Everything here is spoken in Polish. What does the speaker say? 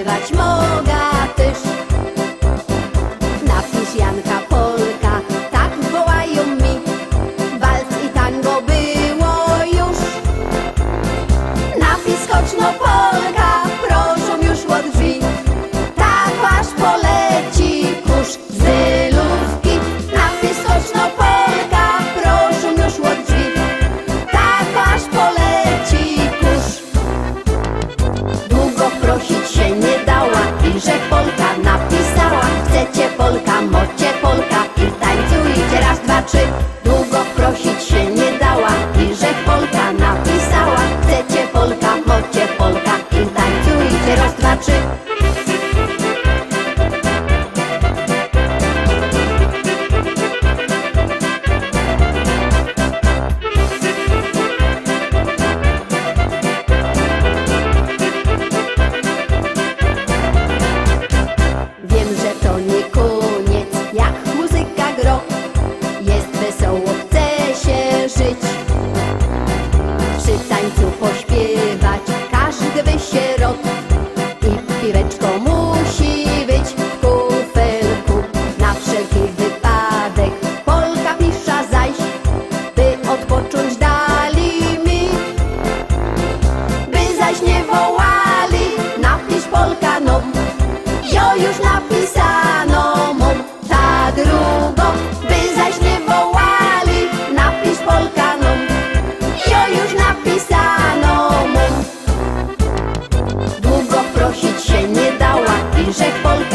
śpiewać mogę też. Napisz Janka Polka, tak wołają mi. Walc i tango było już. Napis choć no Polka, proszą już od drzwi. Tak aż poleci kurz z Dylówki. Napis choć no Polka, proszą już od drzwi. Tak aż poleci kurz. Długo prosić się nie dała i że Polka napisała: chcecie Polka, mocie Polka i tańcujcie raz, dwa, trzy. Długo prosić się nie dała i że Polka napisała: chcecie Polka, mocie Polka i tańcujcie raz, dwa, trzy. Wiem, że to nie koniec, jak muzyka gro. Jest wesoło, chce się żyć. Przy tańcu pośpiewać każdy by się rodł. I piweczko musi być w kufelku. Na wszelki wypadek Polka pisza zaś, by odpocząć dali mi. By zaś nie wołali: napisz Polka no. Jo już napisano mu ta drugą. By zaś nie wołali: napisz Polka no. Jo już napisano mu. Długo prosić się nie dała i że Polka